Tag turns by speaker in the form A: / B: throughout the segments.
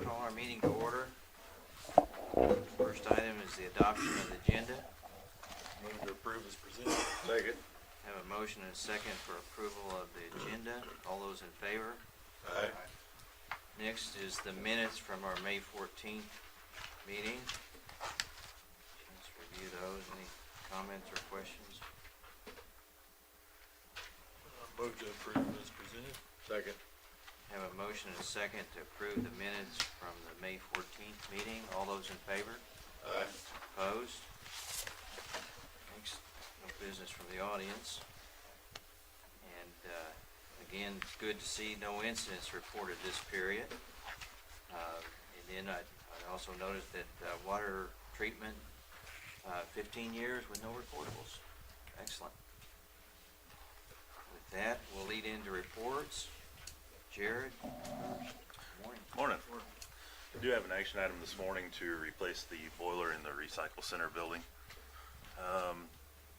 A: call our meeting to order. First item is the adoption of the agenda.
B: Move to approve as presented. Second.
A: Have a motion and a second for approval of the agenda. All those in favor?
B: Aye.
A: Next is the minutes from our May 14th meeting. Let's review those. Any comments or questions?
B: Move to approve as presented. Second.
A: Have a motion and a second to approve the minutes from the May 14th meeting. All those in favor?
B: Aye.
A: Opposed? Next, no business from the audience. And again, it's good to see no incidents reported this period. And then I also noticed that water treatment, 15 years with no reportables. Excellent. With that, we'll lead into reports. Jared, good morning.
C: Morning. I do have an action item this morning to replace the boiler in the recycle center building.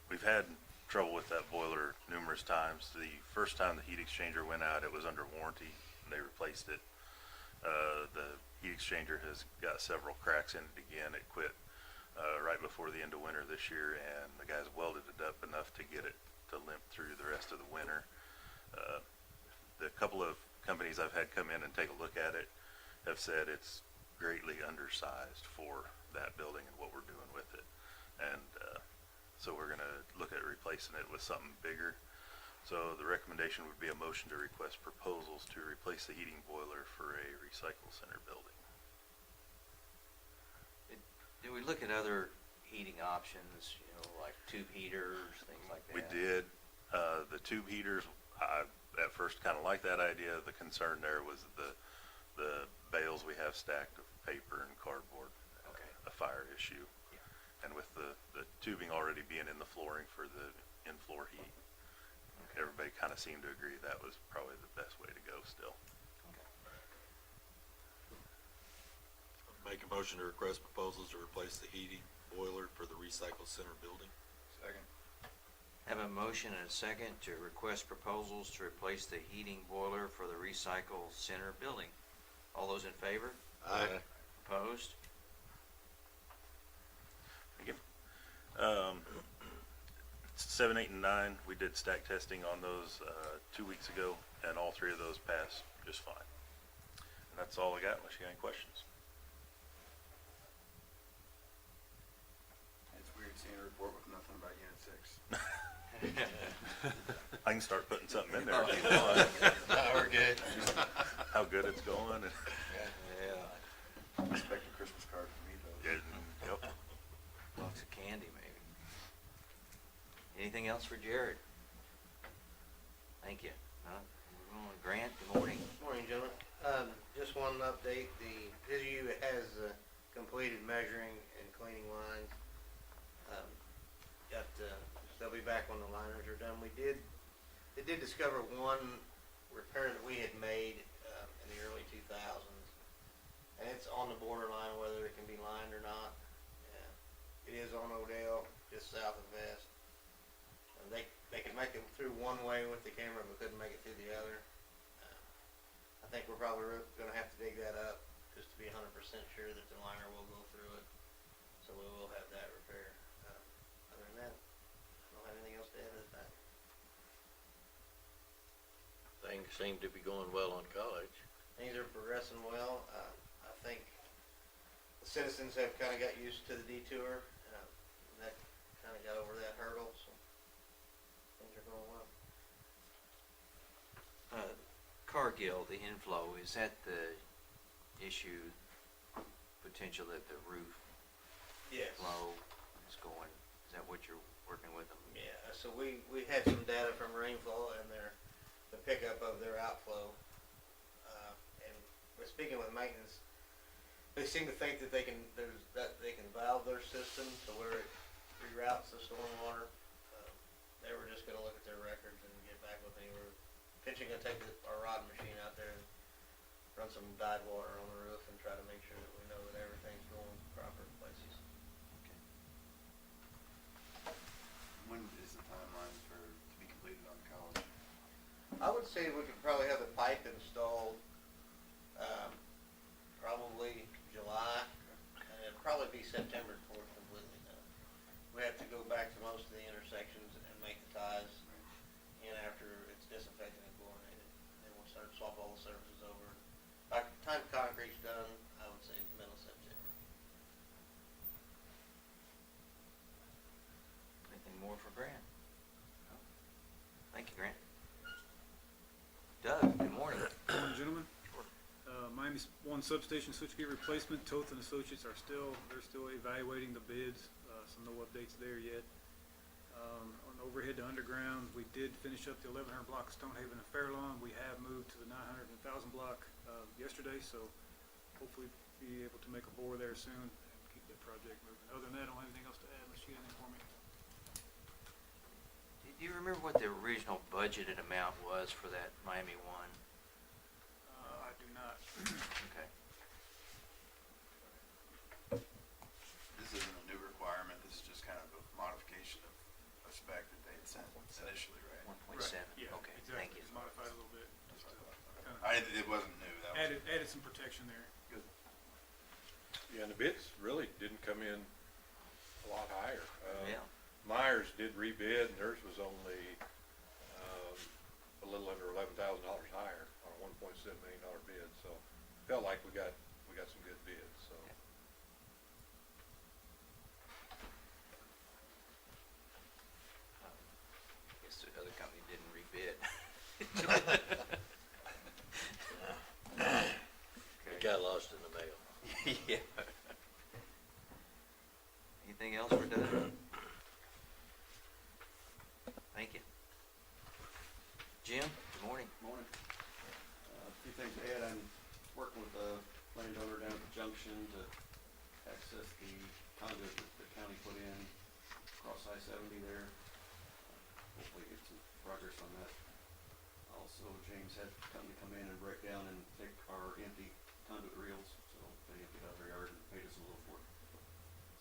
C: We've had trouble with that boiler numerous times. The first time the heat exchanger went out, it was under warranty and they replaced it. The heat exchanger has got several cracks in it again. It quit right before the end of winter this year, and the guys welded it up enough to get it to limp through the rest of the winter. The couple of companies I've had come in and take a look at it have said it's greatly undersized for that building and what we're doing with it. And so we're going to look at replacing it with something bigger. So the recommendation would be a motion to request proposals to replace the heating boiler for a recycle center building.
A: Did we look at other heating options, you know, like tube heaters, things like that?
C: We did. The tube heaters, I at first kind of liked that idea. The concern there was the bales we have stacked of paper and cardboard,
A: Okay.
C: a fire issue.
A: Yeah.
C: And with the tubing already being in the flooring for the in-floor heat,
A: Okay.
C: everybody kind of seemed to agree that was probably the best way to go still.
A: Okay.
B: Make a motion to request proposals to replace the heating boiler for the recycle center building. Second.
A: Have a motion and a second to request proposals to replace the heating boiler for the recycle center building. All those in favor?
B: Aye.
A: Opposed?
C: 7, 8, and 9, we did stack testing on those 2 weeks ago, and all 3 of those passed just fine. And that's all I got, unless you got any questions.
D: It's weird seeing a report with nothing about Unit 6.
C: I can start putting something in there if you want.
B: No, we're good.
C: How good it's going. And
A: Yeah.
D: Expect a Christmas card from me, though.
C: yep.
A: Box of candy, maybe. Anything else for Jared? Thank you. We're going with Grant. Good morning.
E: Morning, gentlemen. Just one update. The VISU has completed measuring and cleaning lines. They'll be back when the liners are done. They did discover one repair that we had made in the early 2000s, and it's on the borderline whether it can be lined or not. It is on Odell, just south of Vest. They could make it through one way with the camera, but couldn't make it through the other. I think we're probably going to have to dig that up just to be 100% sure that the liner will go through it. So we will have that repair. Other than that, I don't have anything else to add to that.
F: Things seem to be going well on college.
E: Things are progressing well. I think the citizens have kind of got used to the detour. And that kind of got over that hurdle, so things are going well.
A: Cargill, the inflow, is that the issue potential that the roof
E: Yes.
A: flow is going? Is that what you're working with them?
E: Yeah, so we had some data from rainfall and the pickup of their outflow. And we're speaking with maintenance. They seem to think that they can valve their system to where it reroutes the storm water. They were just going to look at their records and get back with me. We're pitching to take our rod machine out there and run some dyed water on the roof and try to make sure that we know that everything's going proper places.
D: When is the timeline for to be completed on college?
E: I would say we could probably have the pipe installed probably July, and it'll probably be September before it's completely done. We have to go back to most of the intersections and make the ties in after it's disinfected and chlorinated. Then we'll start swap all the surfaces over. By the time concrete's done, I would say middle of September.
A: Anything more for Grant? No? Thank you, Grant. Doug, good morning.
G: Morning, gentlemen. Miami 1 substation switchgear replacement, Toth and Associates they're still evaluating the bids, so no updates there yet. On overhead to underground, we did finish up the 1100 block of Stonehaven and Fairlawn. We have moved to the 900 and 1000 block yesterday, so hopefully be able to make a bore there soon and keep that project moving. Other than that, I don't have anything else to add unless you have anything for me.
A: Do you remember what the original budgeted amount was for that Miami one?
G: I do not.
A: Okay.
D: This isn't a new requirement, this is just kind of a modification of a spec that they had sent initially, right?
A: 1.7.
G: Yeah,
A: Okay,
G: exactly.
A: thank you.
G: It's modified a little bit. Just,
D: It wasn't new, that was.
G: added some protection there.
D: Good.
H: Yeah, and the bids really didn't come in a lot higher.
A: Yeah.
H: Myers did rebid, and theirs was only a little under $11,000 higher on a $1.7 million bid. So felt like we got some good bids. So
A: I guess the other company didn't rebid.
F: It got lost in the mail.
A: Yeah. Anything else for Doug? Thank you. Jim, good morning.
I: Morning. A few things to add. I'm working with a landowner down at the junction to access the conduit that the county put in across I-70 there. Hopefully get some progress on that. Also, James had the company come in and break down and take our empty conduit reels, so they emptied out their yard and paid us a little for it.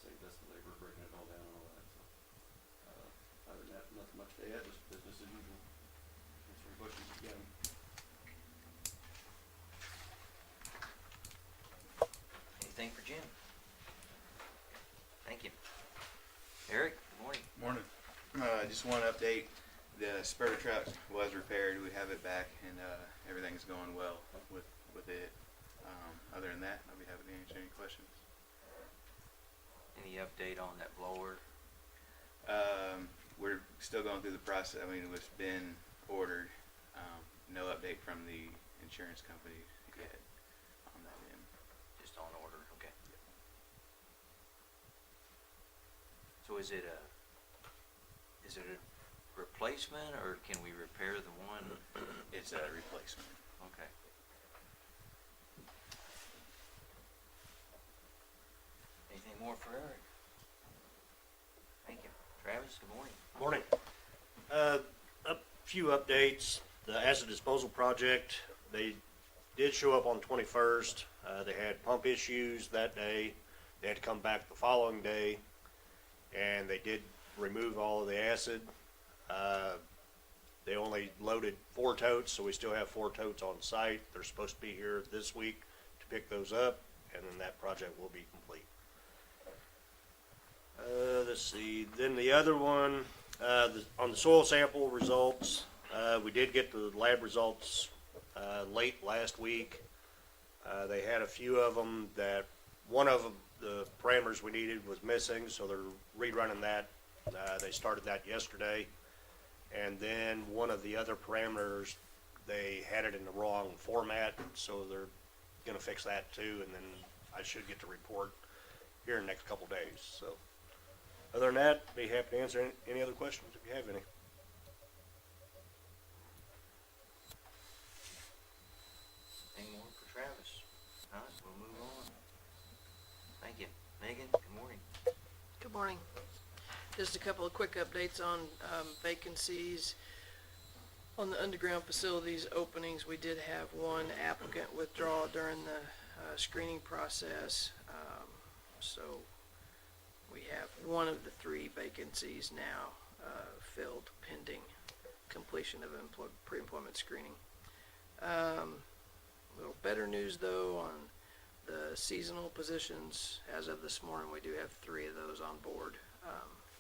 I: Saved us the labor breaking it all down and all that, so. Other than that, nothing much to add, just business as usual. Answering questions again.
A: Anything for Jim? Thank you. Eric, good morning.
J: Morning. Just one update. The spurter truck was repaired. We have it back, and everything's going well with it. Other than that, I'll be happy to answer any questions.
A: Any update on that blower?
J: We're still going through the process. I mean, it's been ordered. No update from the insurance company yet on that end.
A: Just on order, okay. So is it a replacement, or can we repair the one?
J: It's a replacement.
A: Okay. Anything more for Eric? Thank you. Travis, good morning.
K: Morning. A few updates. The acid disposal project, they did show up on 21st. They had pump issues that day. They had to come back the following day, and they did remove all of the acid. They only loaded 4 totes, so we still have 4 totes on site. They're supposed to be here this week to pick those up, and then that project will be complete. Let's see, then the other one, on the soil sample results, we did get the lab results late last week. They had a few of them that, one of them, the parameters we needed was missing, so they're rerunning that. They started that yesterday. And then one of the other parameters, they had it in the wrong format, so they're gonna fix that too, and then I should get the report here in the next couple days, so. Other than that, be happy to answer any other questions if you have any.
A: Anything more for Travis? All right, we'll move on. Thank you. Megan, good morning.
L: Good morning. Just a couple of quick updates on vacancies. On the underground facilities openings, we did have one applicant withdraw during the screening process. So we have one of the 3 vacancies now filled pending completion of pre-employment screening. A little better news though on the seasonal positions, as of this morning, we do have 3 of those on board,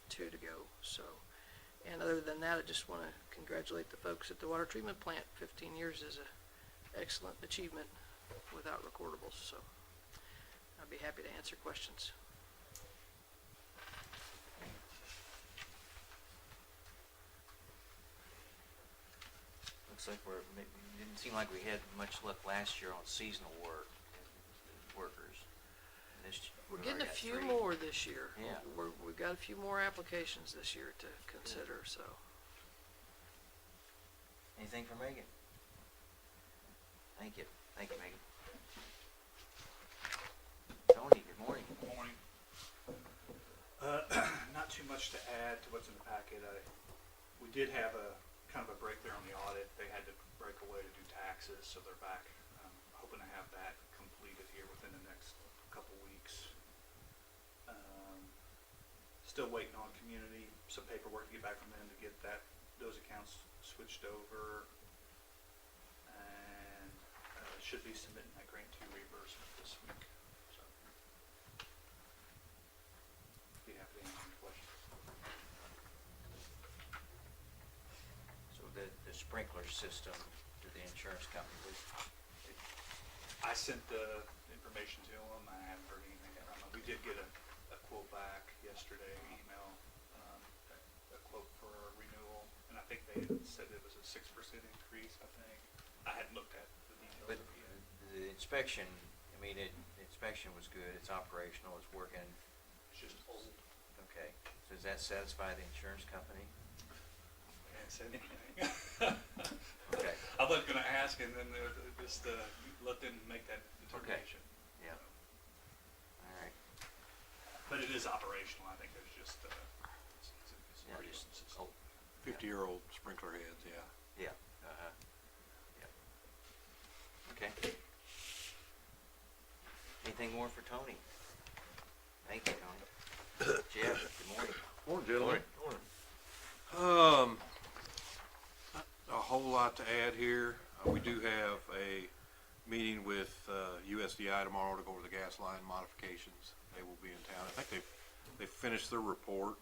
L: 2 to go, so. And other than that, I just want to congratulate the folks at the water treatment plant. 15 years is a excellent achievement without recordables, so I'd be happy to answer questions.
A: Looks like didn't seem like we had much luck last year on seasonal workers.
L: We're getting a
A: already got
L: few
A: 3.
L: more this year.
A: Yeah.
L: We've got a few more applications this year to consider, so.
A: Anything for Megan? Thank you. Thank you, Megan. Tony, good morning.
M: Morning. Not too much to add to what's in the packet. We did have a kind of a break there on the audit. They had to break away to do taxes, so they're back. Hoping to have that completed here within the next couple weeks. Still waiting on community, some paperwork to get back from them to get those accounts switched over. And should be submitting that grant 2 reimbursement this week. So, be happy to answer any questions.
A: So the sprinkler system to the insurance company,
M: I sent the information to them. I haven't heard anything from them. We did get a quote back yesterday, email, a quote for a renewal, and I think they had said it was a 6% increase, I think. I hadn't looked at the details
A: but
M: of it yet.
A: the inspection, I mean, the inspection was good, it's operational, it's working,
M: It's just old.
A: okay. So does that satisfy the insurance company?
M: I hadn't said anything.
A: Okay.
M: I was gonna ask, and then just let them make that determination.
A: Yeah. All right.
M: But it is operational. I think there's just, it's
A: Yeah,
M: pretty
A: just,
M: consistent.
B: 50-year-old sprinkler heads, yeah.
A: yeah, yeah. Okay. Anything more for Tony? Thank you, Tony. Jeff, good morning.
H: Morning, gentlemen. A whole lot to add here. We do have a meeting with USDI tomorrow to go over the gas line modifications. They will be in town. I think they've finished their report,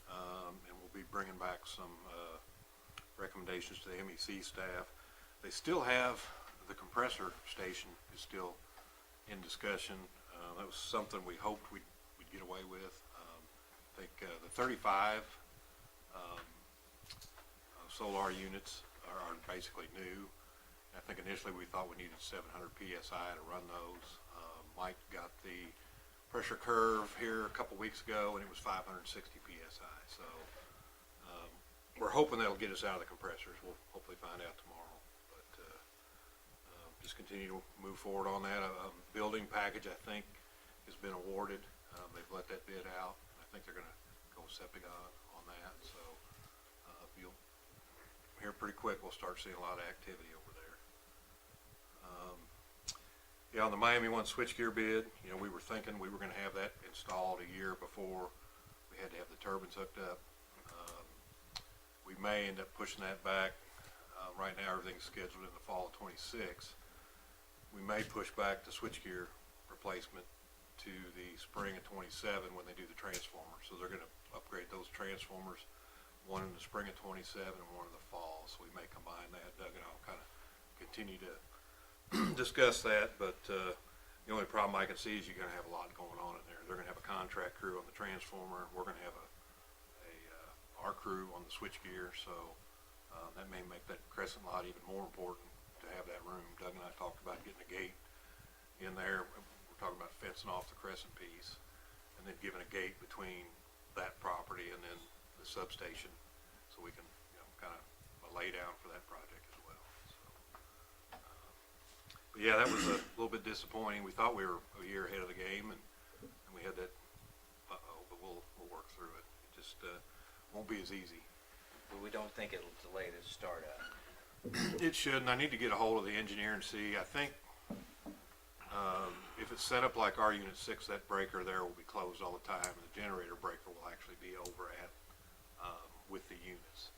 H: and we'll be bringing back some recommendations to the MEC staff. They still have the compressor station is still in discussion. That was something we hoped we'd get away with. I think the 35 solar units are basically new. I think initially we thought we needed 700 PSI to run those. Mike got the pressure curve here a couple weeks ago and it was 560 PSI. So we're hoping that'll get us out of the compressors. We'll hopefully find out tomorrow. But just continue to move forward on that. A building package, I think, has been awarded. They've let that bid out. I think they're going to go with Septagon on that. So you'll here pretty quick, we'll start seeing a lot of activity over there. Yeah, on the Miami 1 switchgear bid, you know, we were thinking we were going to have that installed a year before we had to have the turbines hooked up. We may end up pushing that back. Right now, everything's scheduled in the fall of 26. We may push back the switchgear replacement to the spring of 27 when they do the transformers. So they're going to upgrade those transformers, one in the spring of 27 and one in the fall. So we may combine that. Doug and I'll kind of continue to discuss that, but the only problem I can see is you're going to have a lot going on in there. They're going to have a contract crew on the transformer. We're going to have our crew on the switchgear. So that may make that crescent lot even more important to have that room. Doug and I talked about getting a gate in there. We're talking about fencing off the crescent piece and then giving a gate between that property and then the substation so we can, you know, kind of lay down for that project as well. So, but yeah, that was a little bit disappointing. We thought we were a year ahead of the game and we had that, but we'll work through it. It just won't be as easy.
A: But we don't think it'll delay the startup.
H: It shouldn't. I need to get a hold of the engineer and see. I think if it's set up like our Unit 6, that breaker there will be closed all the time, and the generator breaker will actually be over at with the units.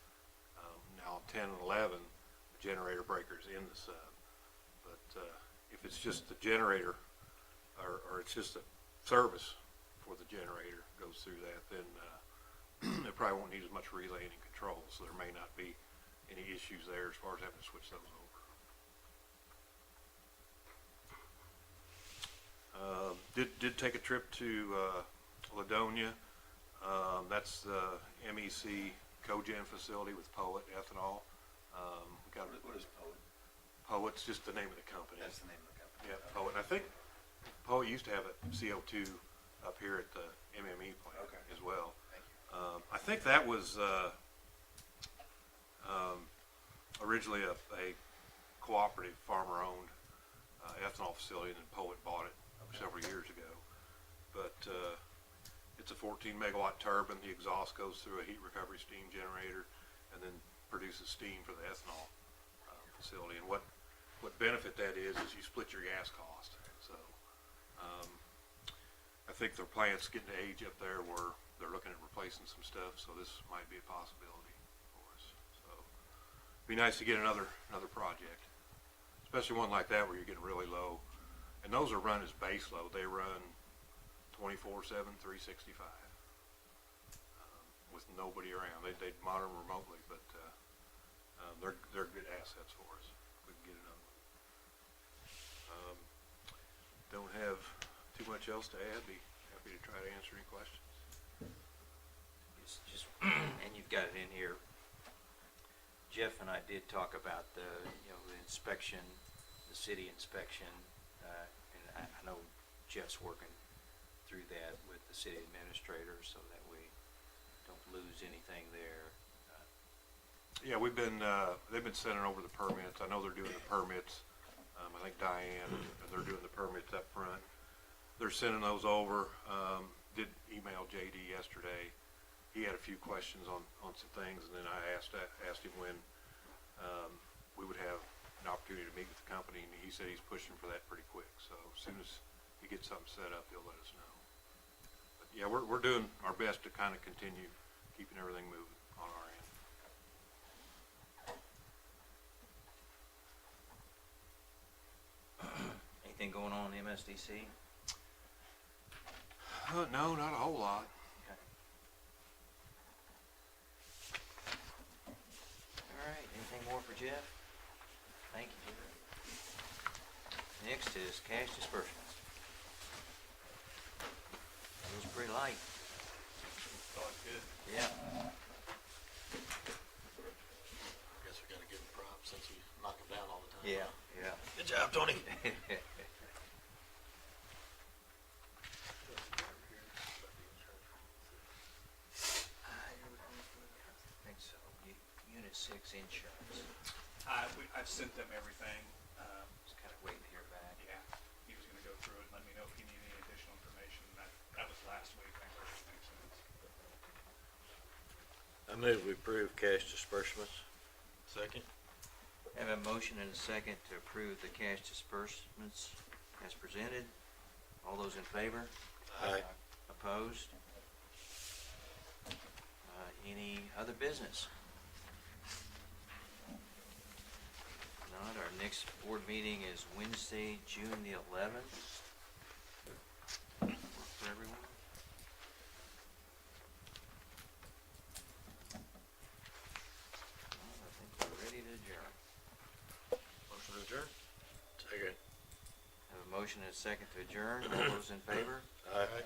H: Now, 10 and 11, the generator breaker is in the sub, but if it's just the generator or it's just a service for the generator goes through that, then it probably won't need as much relaying and control, so there may not be any issues there as far as having to switch those over. Did take a trip to Ladonia. That's the MEC cogen facility with Poet Ethanol. We got
D: What is Poet?
H: Poet's just the name of the company.
D: That's the name of the company.
H: Yeah, Poet. I think Poet used to have a CO2 up here at the MME plant
D: Okay.
H: as well.
D: Thank you.
H: I think that was originally a cooperative farmer-owned ethanol facility, and then Poet bought it several years ago. But it's a 14 megawatt turbine. The exhaust goes through a heat recovery steam generator and then produces steam for the ethanol facility. And what benefit that is you split your gas cost. So I think their plant's getting to age up there where they're looking at replacing some stuff, so this might be a possibility for us. So it'd be nice to get another project, especially one like that where you're getting really low. And those are run as base load. They run 24/7, 365 with nobody around. They monitor them remotely, but they're good assets for us. We can get another one. Don't have too much else to add. Be happy to try to answer any questions.
A: Just and you've got it in here. Jeff and I did talk about the inspection, the city inspection, and I know Jeff's working through that with the city administrator so that we don't lose anything there.
H: Yeah, they've been sending over the permits. I know they're doing the permits. I think Diane, and they're doing the permits up front. They're sending those over. Did email JD yesterday. He had a few questions on some things, and then I asked him when we would have an opportunity to meet with the company, and he said he's pushing for that pretty quick. So as soon as he gets something set up, he'll let us know. But yeah, we're doing our best to kind of continue keeping everything moving on our end.
A: Anything going on in MSDC?
H: No, not a whole lot.
A: Okay. All right, anything more for Jeff? Thank you, Jeff. Next is cash disbursements. It was pretty light.
M: Thought good.
A: Yeah.
B: Guess we gotta give him props since we knock him down all the time.
A: Yeah, yeah.
B: Good job, Tony.
A: I think so. Unit 6 insurance.
M: I've sent them everything.
A: Just kind of waiting to hear back.
M: Yeah, he was gonna go through it and let me know if he needed any additional information. That was last week. I heard it makes sense.
F: I move we approve cash disbursements.
B: Second?
A: Have a motion and a second to approve the cash disbursements as presented. All those in favor?
F: Aye.
A: Opposed? Any other business? Not. Our next board meeting is Wednesday, June the 11th. Work for everyone? Well, I think we're ready to adjourn.
B: Motion to adjourn?
F: Second.
A: Have a motion and a second to adjourn. All those in favor?
F: Aye.